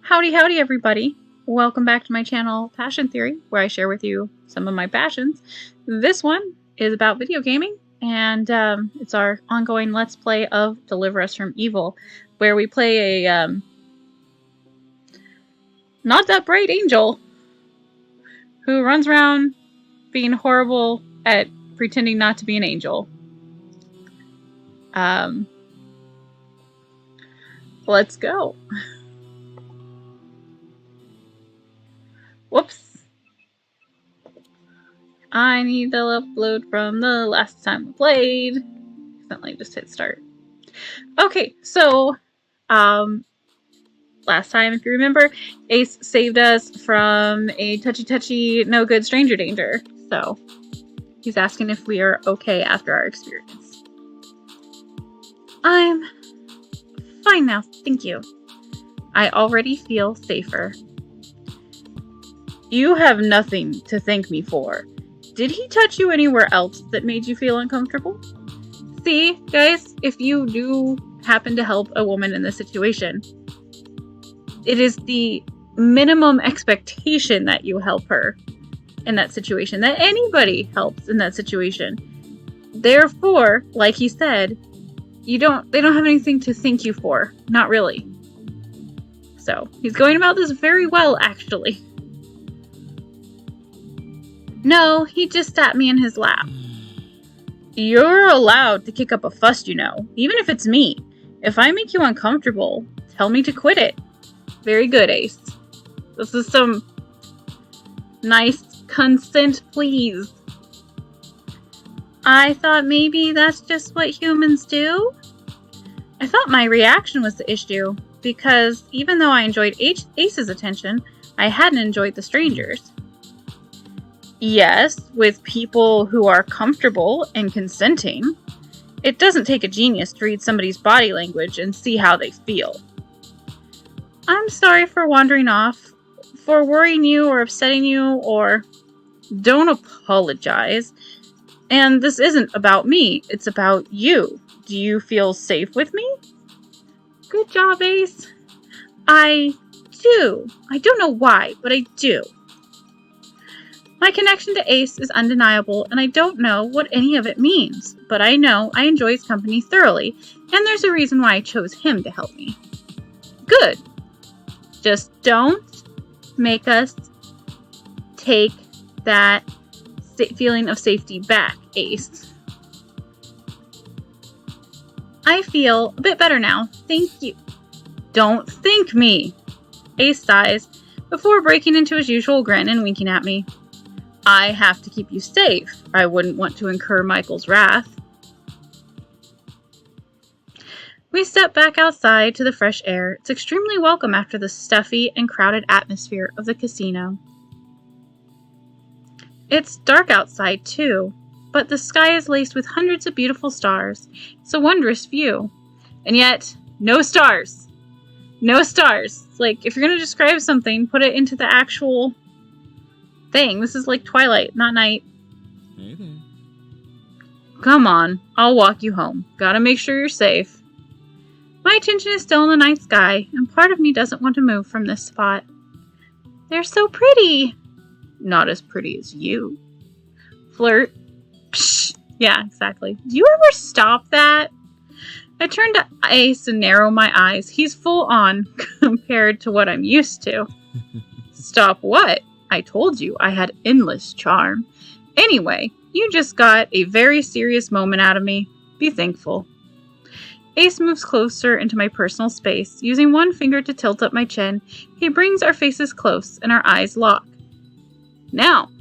Howdy, howdy, everybody. Welcome back to my channel, Passion Theory, where I share with you some of my passions. This one is about video gaming, and it's our ongoing Let's Play of Deliver Us from Evil, where we play a not that bright angel who runs around being horrible at pretending not to be an angel. Let's go. Whoops. I need to upload from the last time we played. Accidentally just hit start. Okay, so last time, if you remember, Ace saved us from a touchy, no good stranger danger. So he's asking if we are okay after our experience. I'm fine now, thank you. I already feel safer. You have nothing to thank me for. Did he touch you anywhere else that made you feel uncomfortable? See, guys, if you do happen to help a woman in this situation, it is the minimum expectation that you help her in that situation, that anybody helps in that situation. Therefore, like he said, they don't have anything to thank you for. Not really. So, he's going about this very well, actually. No, he just sat me in his lap. You're allowed to kick up a fuss, you know, even if it's me. If I make you uncomfortable, tell me to quit it. Very good, Ace. This is some nice consent, please. I thought maybe that's just what humans do? I thought my reaction was the issue, because even though I enjoyed Ace's attention, I hadn't enjoyed the strangers. Yes, with people who are comfortable and consenting. It doesn't take a genius to read somebody's body language and see how they feel. I'm sorry for wandering off, for worrying you or upsetting you, or don't apologize. And this isn't about me, it's about you. Do you feel safe with me? Good job, Ace. I do. I don't know why, but I do. My connection to Ace is undeniable, and I don't know what any of it means, but I know I enjoy his company thoroughly, and there's a reason why I chose him to help me. Good. Just don't make us take that feeling of safety back, Ace. I feel a bit better now. Thank you. Don't thank me. Ace sighs before breaking into his usual grin and winking at me. I have to keep you safe. I wouldn't want to incur Michael's wrath. We step back outside to the fresh air. It's extremely welcome after the stuffy and crowded atmosphere of the casino. It's dark outside too, but the sky is laced with hundreds of beautiful stars. It's a wondrous view. And yet, no stars. No stars. Like, if you're going to describe something, put it into the actual thing. This is like Twilight, not night. Hey there. Come on, I'll walk you home. Gotta make sure you're safe. My attention is still in the night sky, and part of me doesn't want to move from this spot. They're so pretty. Not as pretty as you. Flirt. Psh. Yeah, exactly. Do you ever stop that? I turn to Ace and narrow my eyes. He's full on compared to what I'm used to. Stop what? I told you I had endless charm. Anyway, you just got a very serious moment out of me. Be thankful. Ace moves closer into my personal space. Using one finger to tilt up my chin, he brings our faces close and our eyes lock. Now,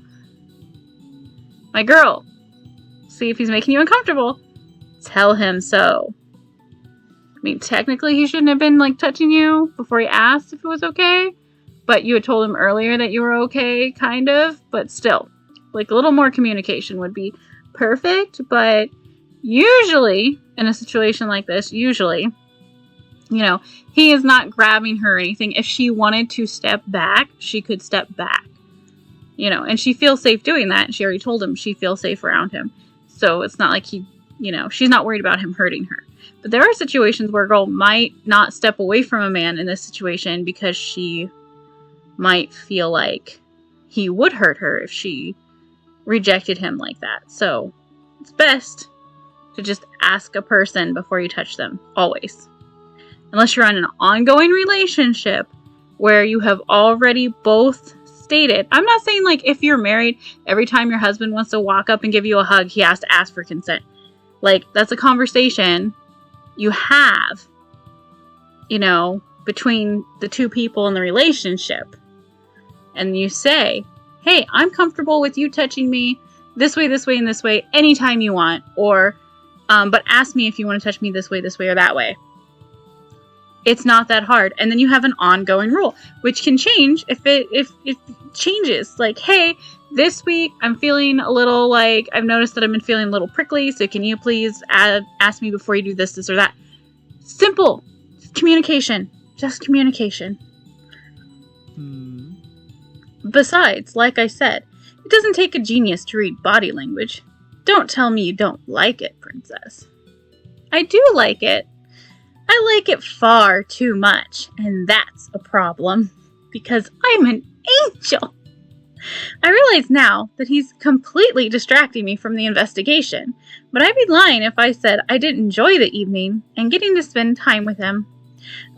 my girl, see if he's making you uncomfortable. Tell him so. I mean, technically he shouldn't have been, touching you before he asked if it was okay. But you had told him earlier that you were okay, kind of. But still, a little more communication would be perfect. But usually, in a situation like this, he is not grabbing her or anything. If she wanted to step back, she could step back. And she feels safe doing that. She already told him she feels safe around him. So it's not like he she's not worried about him hurting her. But there are situations where a girl might not step away from a man in this situation because she might feel like he would hurt her if she rejected him like that. So it's best to just ask a person before you touch them, always. Unless you're in an ongoing relationship where you have already both stated. I'm not saying like if you're married, every time your husband wants to walk up and give you a hug, he has to ask for consent. Like, that's a conversation you have, between the two people in the relationship. And you say, hey, I'm comfortable with you touching me this way, and this way, anytime you want. Or, but ask me if you want to touch me this way, or that way. It's not that hard. And then you have an ongoing rule, which can change if it changes. Like, hey, this week I'm feeling a little like, I've noticed that I've been feeling a little prickly, so can you please ask me before you do this or that? Simple. Communication. Just communication. Besides, like I said, it doesn't take a genius to read body language. Don't tell me you don't like it, princess. I do like it. I like it far too much, and that's a problem, because I'm an angel. I realize now that he's completely distracting me from the investigation, but I'd be lying if I said I didn't enjoy the evening and getting to spend time with him.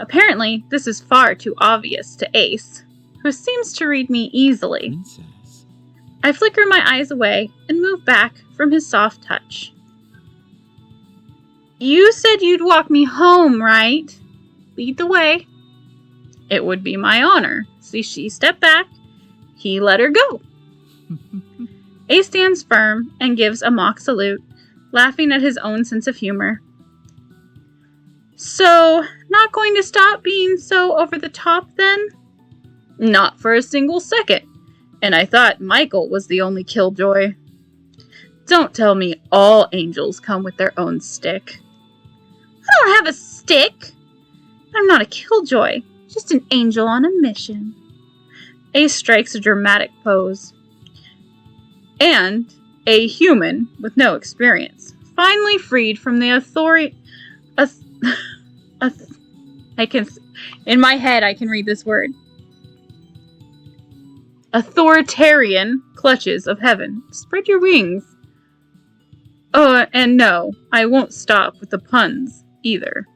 Apparently, this is far too obvious to Ace, who seems to read me easily. Princess. I flicker my eyes away and move back from his soft touch. You said you'd walk me home, right? Lead the way. It would be my honor. See, she stepped back. He let her go. Ace stands firm and gives a mock salute, laughing at his own sense of humor. So, not going to stop being so over the top then? Not for a single second. And I thought Michael was the only killjoy. Don't tell me all angels come with their own stick. I don't have a stick. I'm not a killjoy, just an angel on a mission. Ace strikes a dramatic pose. And a human with no experience, finally freed from the authority. In my head, I can read this word. Authoritarian clutches of heaven. Spread your wings. And no, I won't stop with the puns either.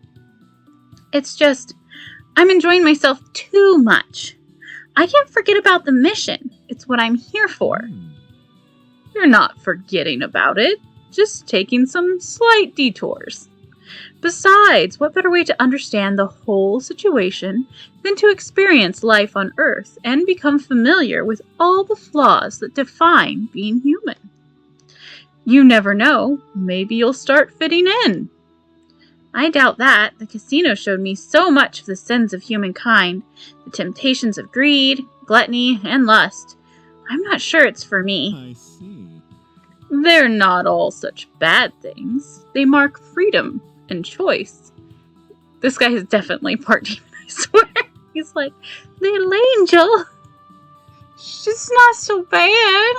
It's just, I'm enjoying myself too much. I can't forget about the mission. It's what I'm here for. You're not forgetting about it, just taking some slight detours. Besides, what better way to understand the whole situation than to experience life on Earth and become familiar with all the flaws that define being human? You never know, maybe you'll start fitting in. I doubt that. The casino showed me so much of the sins of humankind, the temptations of greed, gluttony, and lust. I'm not sure it's for me. I see. They're not all such bad things. They mark freedom and choice. This guy is definitely part demon, I swear. He's like, little angel. She's not so bad.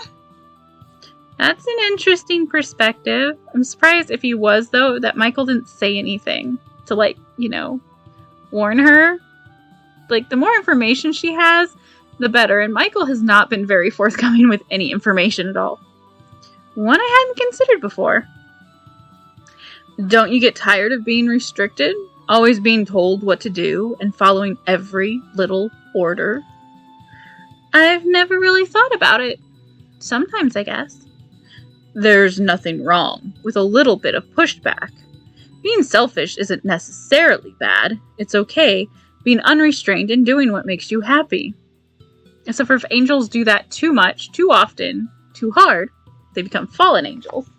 That's an interesting perspective. I'm surprised if he was, though, that Michael didn't say anything to, warn her. Like, the more information she has, the better. And Michael has not been very forthcoming with any information at all. One I hadn't considered before. Don't you get tired of being restricted? Always being told what to do and following every little order? I've never really thought about it. Sometimes, I guess. There's nothing wrong with a little bit of pushback. Being selfish isn't necessarily bad. It's okay being unrestrained and doing what makes you happy. Except for if angels do that too much, too often, too hard, they become fallen angels.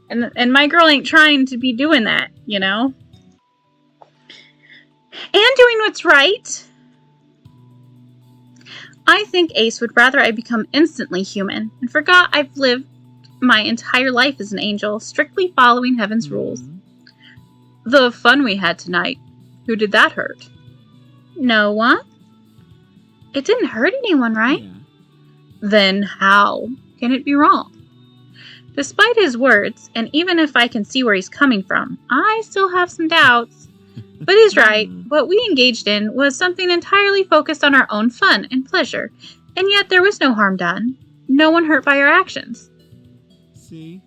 And my girl ain't trying to be doing that, And doing what's right. I think Ace would rather I become instantly human and forgot I've lived my entire life as an angel, strictly following heaven's rules. The fun we had tonight, who did that hurt? No one? It didn't hurt anyone, right? Yeah. Then how can it be wrong? Despite his words, and even if I can see where he's coming from, I still have some doubts. But he's right. What we engaged in was something entirely focused on our own fun and pleasure, and yet there was no harm done. No one hurt by our actions. See?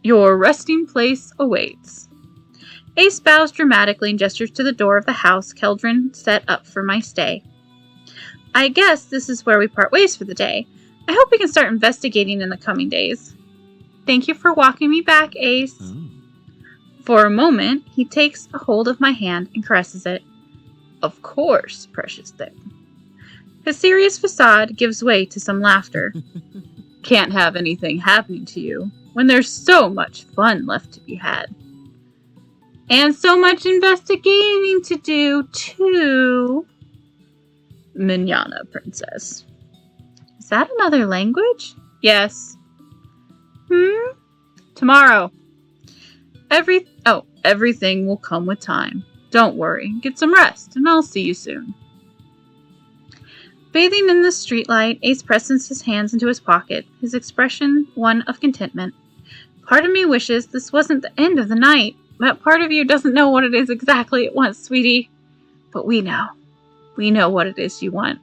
Your resting place awaits. Ace bows dramatically and gestures to the door of the house Keldrin set up for my stay. I guess this is where we part ways for the day. I hope we can start investigating in the coming days. Thank you for walking me back, Ace. Oh. For a moment, he takes a hold of my hand and caresses it. Of course, precious thing. His serious facade gives way to some laughter. Can't have anything happening to you when there's so much fun left to be had. And so much investigating to do, too. Manana, princess. Is that another language? Yes. Tomorrow. Everything will come with time. Don't worry. Get some rest, and I'll see you soon. Bathing in the streetlight, Ace presses his hands into his pocket, his expression one of contentment. Part of me wishes this wasn't the end of the night. That part of you doesn't know what it is exactly it wants, sweetie. But we know. We know what it is you want.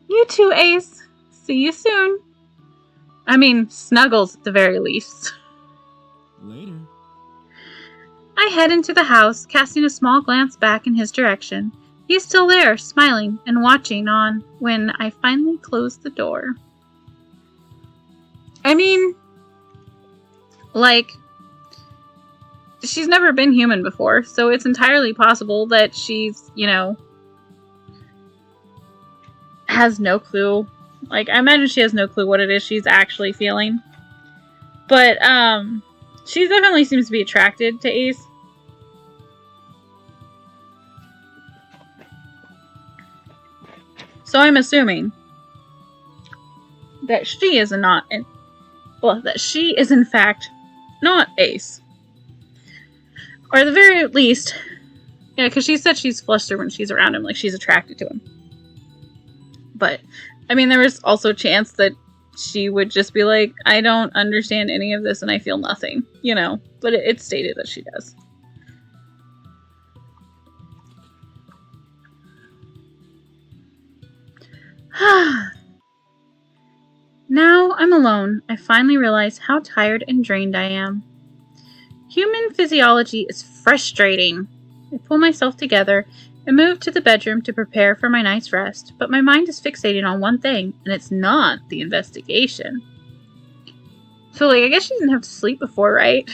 You too, Ace. See you soon. I mean, snuggles at the very least. Later. I head into the house, casting a small glance back in his direction. He is still there, smiling and watching on when I finally close the door. I mean, she's never been human before, so it's entirely possible that she's, has no clue. I imagine she has no clue what it is she's actually feeling. But, she definitely seems to be attracted to Ace. So I'm assuming that she is in fact not Ace. Or at the very least, because she said she's flustered when she's around him, she's attracted to him. But, I mean, there was also a chance that she would just be like, I don't understand any of this and I feel nothing, but it's stated that she does. Now I'm alone. I finally realize how tired and drained I am. Human physiology is frustrating. I pull myself together and move to the bedroom to prepare for my night's rest, but my mind is fixated on one thing, and it's not the investigation. So, I guess she didn't have to sleep before, right?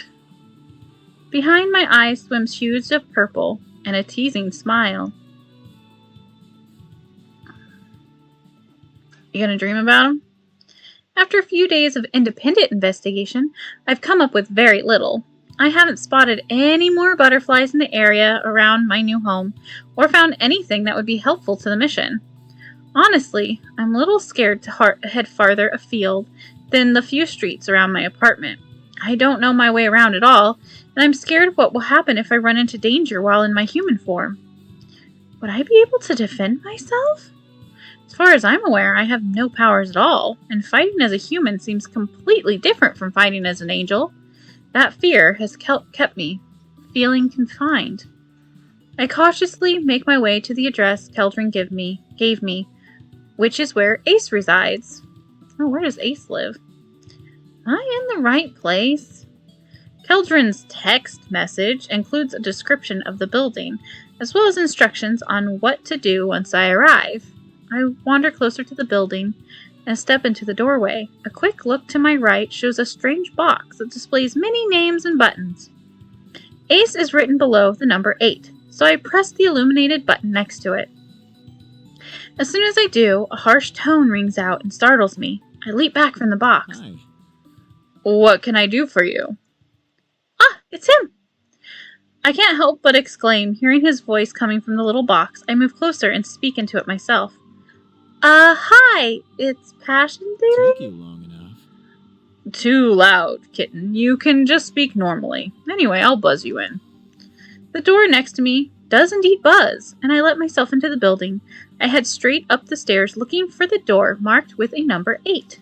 Behind my eyes swims hues of purple and a teasing smile. You gonna dream about him? After a few days of independent investigation, I've come up with very little. I haven't spotted any more butterflies in the area around my new home, or found anything that would be helpful to the mission. Honestly, I'm a little scared to head farther afield than the few streets around my apartment. I don't know my way around at all, and I'm scared of what will happen if I run into danger while in my human form. Would I be able to defend myself? As far as I'm aware, I have no powers at all, and fighting as a human seems completely different from fighting as an angel. That fear has kept me feeling confined. I cautiously make my way to the address Keldrin gave me, which is where Ace resides. Oh, where does Ace live? Am I in the right place? Keldrin's text message includes a description of the building, as well as instructions on what to do once I arrive. I wander closer to the building and step into the doorway. A quick look to my right shows a strange box that displays many names and buttons. Ace is written below the number 8, so I press the illuminated button next to it. As soon as I do, a harsh tone rings out and startles me. I leap back from the box. Hi. What can I do for you? Ah, it's him! I can't help but exclaim, hearing his voice coming from the little box. I move closer and speak into it myself. Hi, it's Passion Theory? Took you long enough. Too loud, kitten. You can just speak normally. Anyway, I'll buzz you in. The door next to me does indeed buzz, and I let myself into the building. I head straight up the stairs looking for the door marked with a number 8.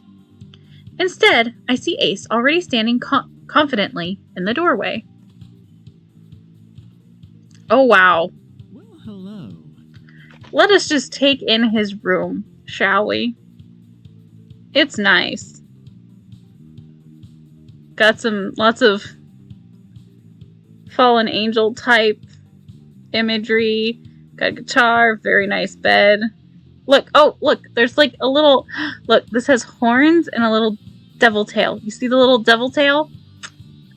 Instead, I see Ace already standing confidently in the doorway. Oh, wow. Well, hello. Let us just take in his room, shall we? It's nice. Got lots of fallen angel type imagery. Got a guitar, very nice bed. Look, there's like a little, look, this has horns and a little devil tail. You see the little devil tail?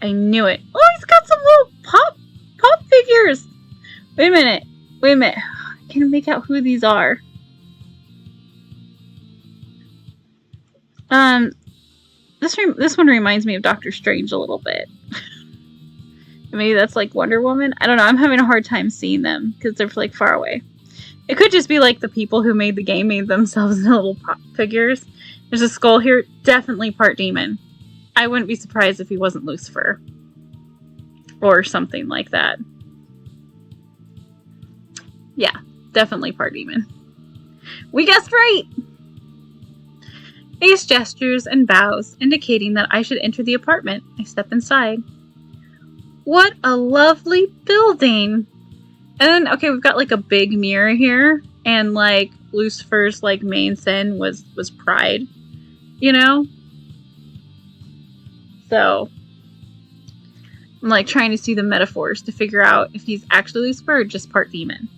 I knew it. Oh, he's got some little pop figures. Wait a minute. I can't make out who these are. This one reminds me of Doctor Strange a little bit. Maybe that's like Wonder Woman. I don't know. I'm having a hard time seeing them because they're like far away. It could just be like the people who made the game made themselves into little pop figures. There's a skull here. Definitely part demon. I wouldn't be surprised if he wasn't Lucifer. Or something like that. Yeah, definitely part demon. We guessed right! Ace gestures and bows, indicating that I should enter the apartment. I step inside. What a lovely building! And then, okay, we've got like a big mirror here, and like Lucifer's like main sin was pride, you know? So I'm like trying to see the metaphors to figure out if he's actually Lucifer or just part demon.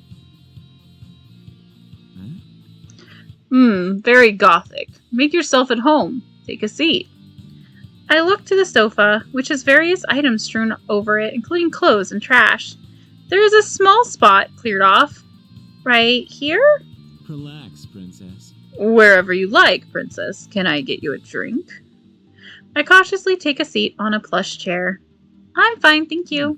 Very gothic. Make yourself at home. Take a seat. I look to the sofa, which has various items strewn over it, including clothes and trash. There is a small spot cleared off. Right here? Relax, princess. Wherever you like, princess. Can I get you a drink? I cautiously take a seat on a plush chair. I'm fine, thank you.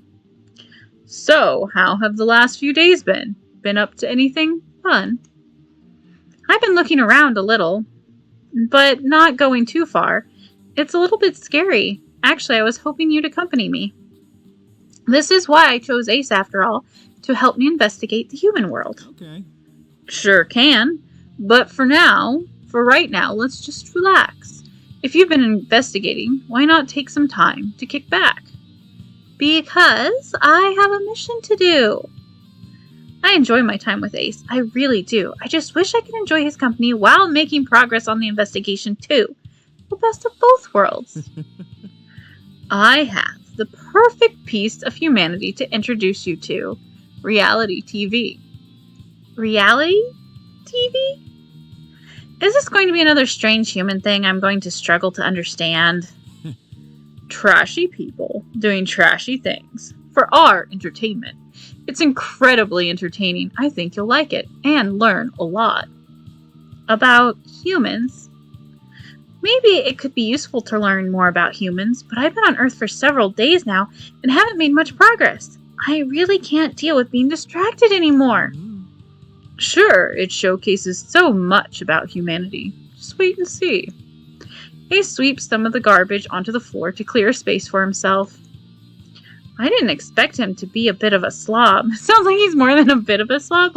So, how have the last few days been? Been up to anything fun? I've been looking around a little, but not going too far. It's a little bit scary. Actually, I was hoping you'd accompany me. This is why I chose Ace, after all, to help me investigate the human world. Okay. Sure can, but for right now, let's just relax. If you've been investigating, why not take some time to kick back? Because I have a mission to do. I enjoy my time with Ace. I really do. I just wish I could enjoy his company while making progress on the investigation too. The best of both worlds. I have the perfect piece of humanity to introduce you to. Reality TV. Reality TV? Is this going to be another strange human thing I'm going to struggle to understand? Trashy people doing trashy things for our entertainment. It's incredibly entertaining. I think you'll like it and learn a lot about humans. Maybe it could be useful to learn more about humans, but I've been on Earth for several days now and haven't made much progress. I really can't deal with being distracted anymore. Sure, it showcases so much about humanity. Just wait and see. Ace sweeps some of the garbage onto the floor to clear space for himself. I didn't expect him to be a bit of a slob. Sounds like he's more than a bit of a slob.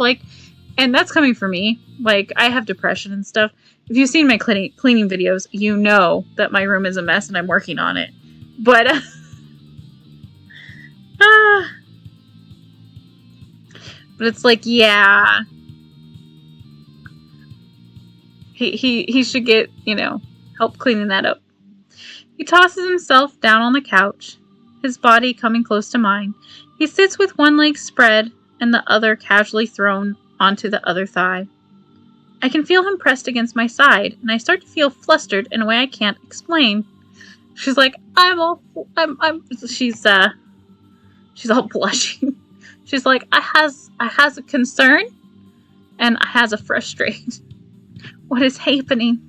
And that's coming from me. I have depression and stuff. If you've seen my cleaning videos, you know that my room is a mess and I'm working on it. But, but it's yeah. He should get, help cleaning that up. He tosses himself down on the couch, his body coming close to mine. He sits with one leg spread and the other casually thrown onto the other thigh. I can feel him pressed against my side, and I start to feel flustered in a way I can't explain. She's like, she's all blushing. She's like, I has a concern, and I has a frustration. What is happening?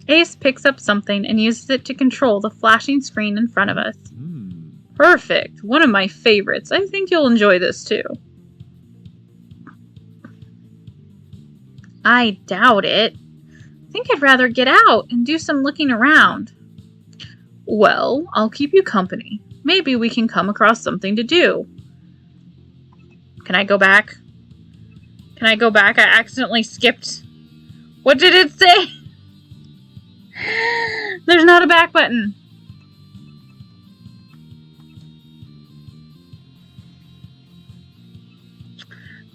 Ace picks up something and uses it to control the flashing screen in front of us. Perfect. One of my favorites. I think you'll enjoy this too. I doubt it. I think I'd rather get out and do some looking around. Well, I'll keep you company. Maybe we can come across something to do. Can I go back? I accidentally skipped. What did it say? There's not a back button.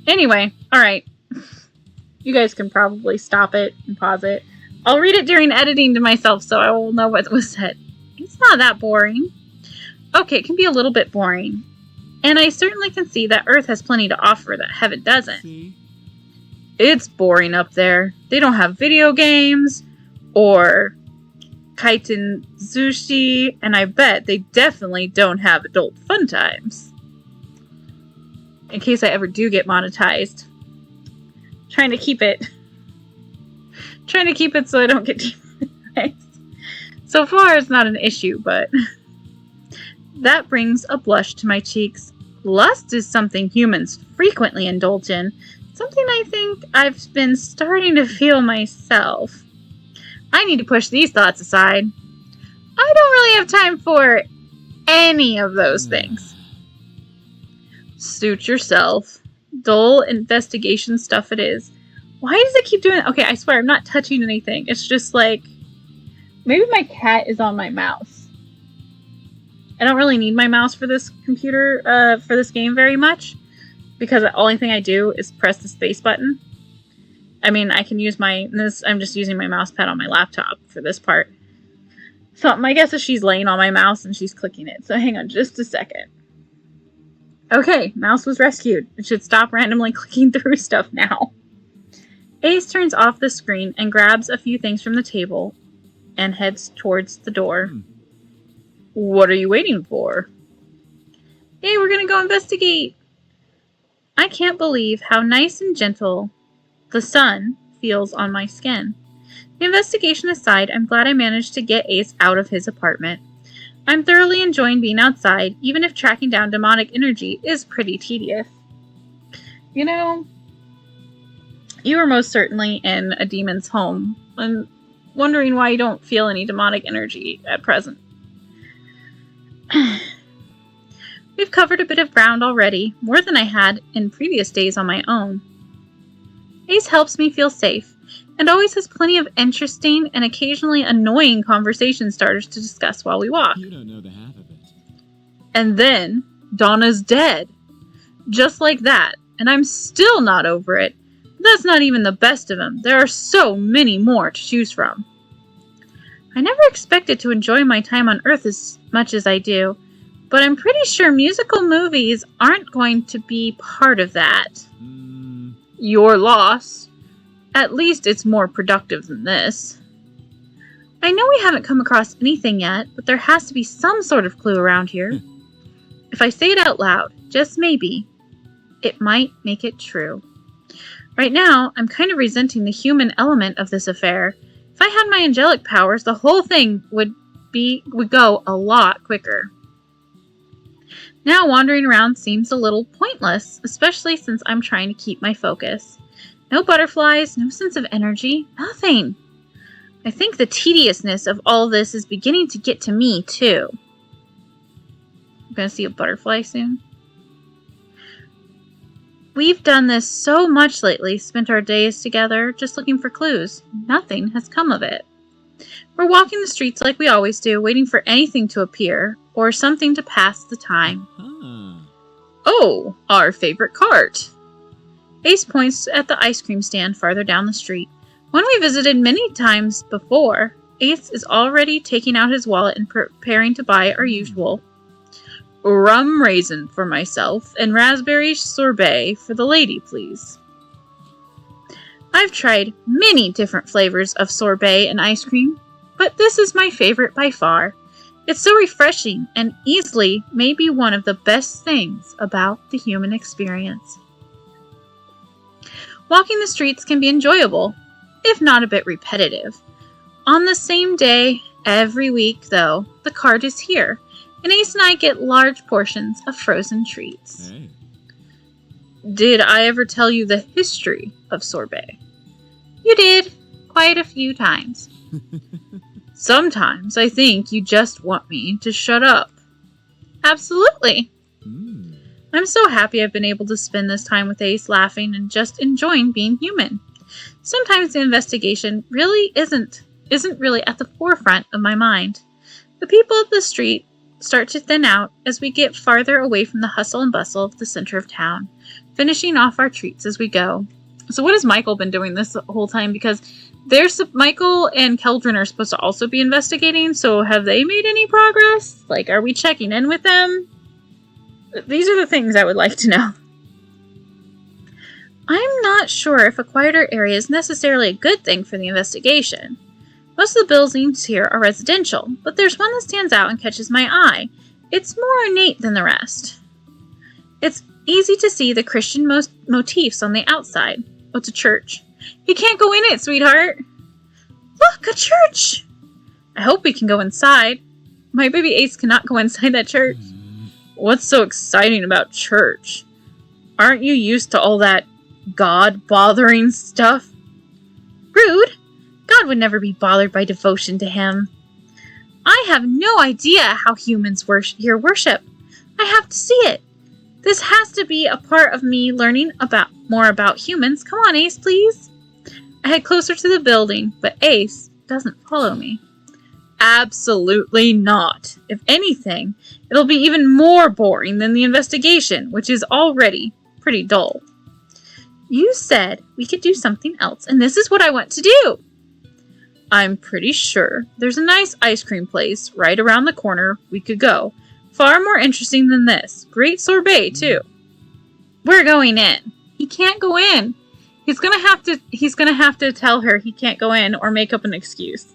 Anyway, alright. You guys can probably stop it and pause it. I'll read it during editing to myself so I will know what was said. It's not that boring. Okay, it can be a little bit boring. And I certainly can see that Earth has plenty to offer that Heaven doesn't. See? It's boring up there. They don't have video games or kaiten sushi, and I bet they definitely don't have adult fun times. In case I ever do get monetized. Trying to keep it so I don't get demonetized. So far it's not an issue, but that brings a blush to my cheeks. Lust is something humans frequently indulge in. Something I think I've been starting to feel myself. I need to push these thoughts aside. I don't really have time for any of those things. Suit yourself. Dull investigation stuff it is. Why does it keep doing that? Okay, I swear, I'm not touching anything. It's just like, maybe my cat is on my mouse. I don't really need my mouse for this computer, for this game very much. Because the only thing I do is press the space button. I mean, I can use I'm just using my mouse pad on my laptop for this part. So my guess is she's laying on my mouse and she's clicking it. So hang on just a second. Okay, mouse was rescued. It should stop randomly clicking through stuff now. Ace turns off the screen and grabs a few things from the table and heads towards the door. What are you waiting for? Hey, we're gonna go investigate. I can't believe how nice and gentle the sun feels on my skin. The investigation aside, I'm glad I managed to get Ace out of his apartment. I'm thoroughly enjoying being outside, even if tracking down demonic energy is pretty tedious. You know, you are most certainly in a demon's home, and wondering why you don't feel any demonic energy at present. We've covered a bit of ground already, more than I had in previous days on my own. Ace helps me feel safe, and always has plenty of interesting and occasionally annoying conversation starters to discuss while we walk. You don't know the half of it. And then, Donna's dead. Just like that, and I'm still not over it. That's not even the best of them. There are so many more to choose from. I never expected to enjoy my time on Earth as much as I do, but I'm pretty sure musical movies aren't going to be part of that. Your loss. At least it's more productive than this. I know we haven't come across anything yet, but there has to be some sort of clue around here. If I say it out loud, just maybe, it might make it true. Right now, I'm kind of resenting the human element of this affair. If I had my angelic powers, the whole thing would go a lot quicker. Now wandering around seems a little pointless, especially since I'm trying to keep my focus. No butterflies, no sense of energy, nothing. I think the tediousness of all this is beginning to get to me, too. I'm gonna see a butterfly soon. We've done this so much lately, spent our days together, just looking for clues. Nothing has come of it. We're walking the streets like we always do, waiting for anything to appear, or something to pass the time. Oh, our favorite cart. Ace points at the ice cream stand farther down the street. One we visited many times before. Ace is already taking out his wallet and preparing to buy our usual rum raisin for myself and raspberry sorbet for the lady, please. I've tried many different flavors of sorbet and ice cream, but this is my favorite by far. It's so refreshing and easily may be one of the best things about the human experience. Walking the streets can be enjoyable, if not a bit repetitive. On the same day, every week, though, the cart is here, and Ace and I get large portions of frozen treats. Hey. Did I ever tell you the history of sorbet? You did, quite a few times. Sometimes I think you just want me to shut up. Absolutely. I'm so happy I've been able to spend this time with Ace laughing and just enjoying being human. Sometimes the investigation really isn't isn't really at the forefront of my mind. The people of the street start to thin out as we get farther away from the hustle and bustle of the center of town, finishing off our treats as we go. So what has Michael been doing this whole time? Because Michael and Keldrin are supposed to also be investigating, so have they made any progress? Like, are we checking in with them? These are the things I would like to know. I'm not sure if a quieter area is necessarily a good thing for the investigation. Most of the buildings here are residential, but there's one that stands out and catches my eye. It's more ornate than the rest. It's easy to see the Christian motifs on the outside. Oh, it's a church. You can't go in it, sweetheart. Look, a church! I hope we can go inside. My baby Ace cannot go inside that church. What's so exciting about church? Aren't you used to all that God-bothering stuff? Rude! God would never be bothered by devotion to him. I have no idea how humans here worship. I have to see it. This has to be a part of me learning more about humans. Come on, Ace, please. I head closer to the building, but Ace doesn't follow me. Absolutely not. If anything, it'll be even more boring than the investigation, which is already pretty dull. You said we could do something else, and this is what I want to do. I'm pretty sure there's a nice ice cream place right around the corner we could go. Far more interesting than this. Great sorbet, too. We're going in. He can't go in. He's gonna have to tell her he can't go in or make up an excuse.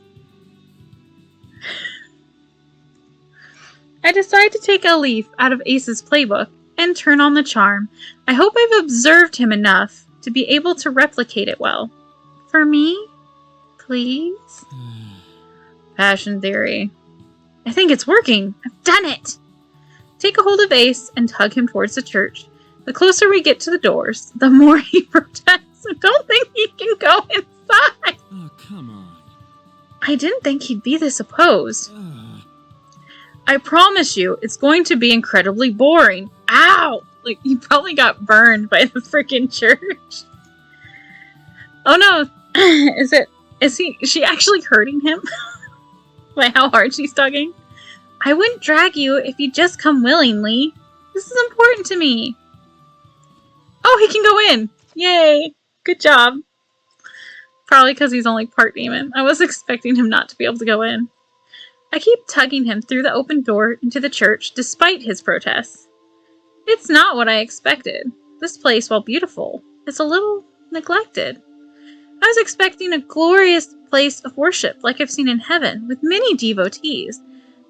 I decide to take a leaf out of Ace's playbook and turn on the charm. I hope I've observed him enough to be able to replicate it well. For me? Please? Passion theory. I think it's working. I've done it. Take a hold of Ace and tug him towards the church. The closer we get to the doors, the more he protests. I don't think he can go inside. Oh, come on. I didn't think he'd be this opposed. I promise you, it's going to be incredibly boring. Ow! Like, he probably got burned by the freaking church. Oh no! Is she actually hurting him? By how hard she's tugging? I wouldn't drag you if you'd just come willingly. This is important to me. Oh, he can go in! Yay! Good job. Probably because he's only part demon. I was expecting him not to be able to go in. I keep tugging him through the open door into the church despite his protests. It's not what I expected. This place, while beautiful, is a little neglected. I was expecting a glorious place of worship like I've seen in heaven, with many devotees,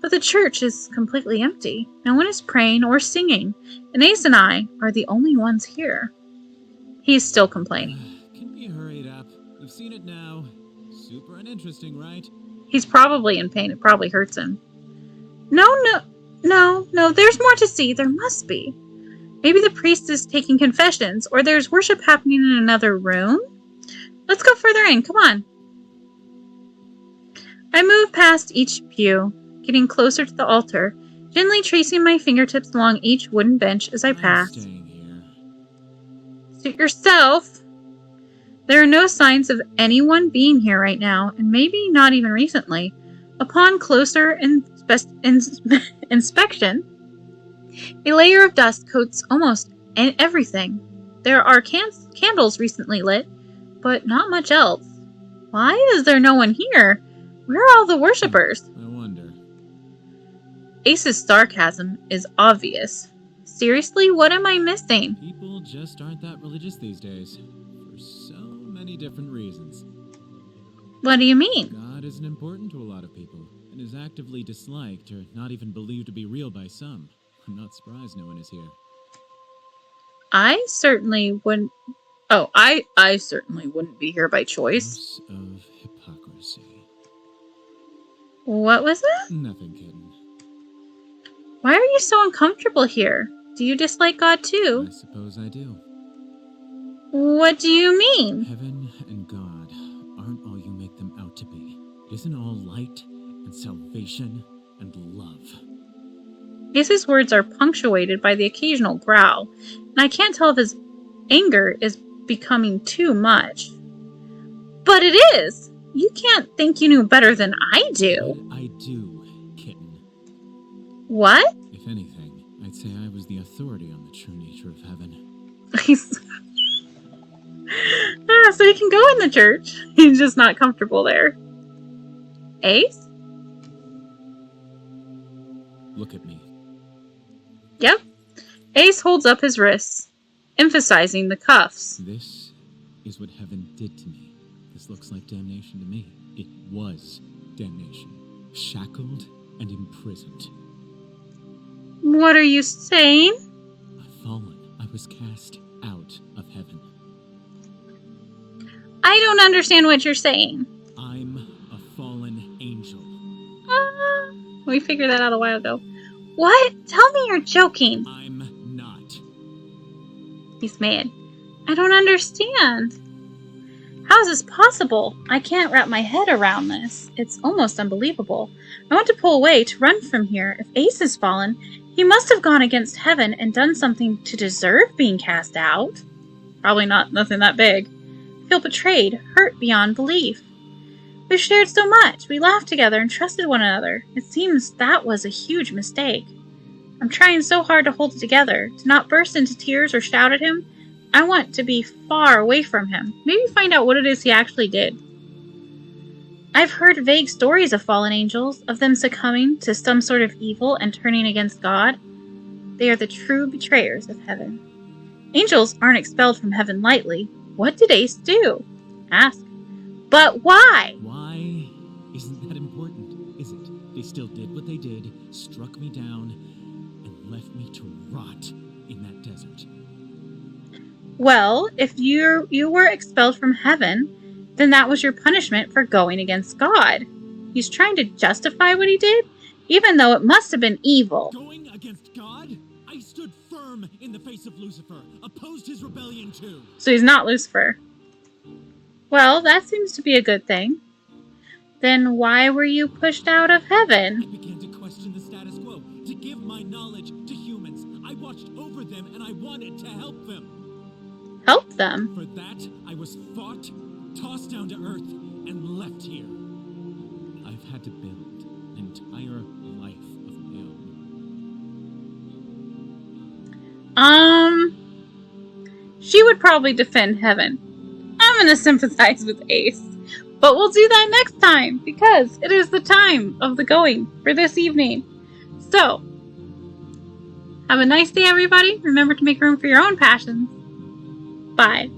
but the church is completely empty. No one is praying or singing, and Ace and I are the only ones here. He's still complaining. Can we hurry it up? We've seen it now. Super uninteresting, right? He's probably in pain. It probably hurts him. No, there's more to see. There must be. Maybe the priest is taking confessions, or there's worship happening in another room? Let's go further in. Come on. I move past each pew, getting closer to the altar, gently tracing my fingertips along each wooden bench as I pass. I'm staying here. Suit yourself. There are no signs of anyone being here right now, and maybe not even recently. Upon closer inspection, a layer of dust coats almost everything. There are candles recently lit, but not much else. Why is there no one here? Where are all the worshippers? I wonder. Ace's sarcasm is obvious. Seriously, what am I missing? People just aren't that religious these days. For so many different reasons. What do you mean? God isn't important to a lot of people, and is actively disliked or not even believed to be real by some. I'm not surprised no one is here. I certainly wouldn't... Oh, I certainly wouldn't be here by choice. Dose of hypocrisy. What was that? Nothing, kitten. Why are you so uncomfortable here? Do you dislike God too? I suppose I do. What do you mean? Heaven and God aren't all you make them out to be. It isn't all light and salvation and love. Ace's words are punctuated by the occasional growl, and I can't tell if his anger is becoming too much. But it is! You can't think you knew better than I do. I do, kitten. What? If anything, I'd say I was the authority on the true nature of heaven. So he can go in the church. He's just not comfortable there. Ace? Look at me. Yep. Ace holds up his wrists, emphasizing the cuffs. This is what heaven did to me. This looks like damnation to me. It was damnation. Shackled and imprisoned. What are you saying? I've fallen. I was cast out of heaven. I don't understand what you're saying. I'm a fallen angel. We figured that out a while ago. What? Tell me you're joking. I'm not. He's mad. I don't understand. How is this possible? I can't wrap my head around this. It's almost unbelievable. I want to pull away to run from here. If Ace has fallen, he must have gone against heaven and done something to deserve being cast out. Probably nothing that big. I feel betrayed, hurt beyond belief. We've shared so much. We laughed together and trusted one another. It seems that was a huge mistake. I'm trying so hard to hold it together, to not burst into tears or shout at him. I want to be far away from him. Maybe find out what it is he actually did. I've heard vague stories of fallen angels, of them succumbing to some sort of evil and turning against God. They are the true betrayers of heaven. Angels aren't expelled from heaven lightly. What did Ace do? Ask. But why? Why isn't that important, is it? They still did what they did, struck me down, and left me to rot in that desert. Well, if you were expelled from heaven, then that was your punishment for going against God. He's trying to justify what he did, even though it must have been evil. Going against God? I stood firm in the face of Lucifer, opposed his rebellion too. So he's not Lucifer. Well, that seems to be a good thing. Then why were you pushed out of I heaven? began to question the status quo, to give my knowledge to humans. I watched over them and I wanted to help them. Help them. For that, I was fought, tossed down to earth, and left here. I've had to build an entire life of my own. She would probably defend heaven. I'm gonna sympathize with Ace. But we'll do that next time, because it is the time of the going for this evening. So, have a nice day, everybody. Remember to make room for your own passions. Bye.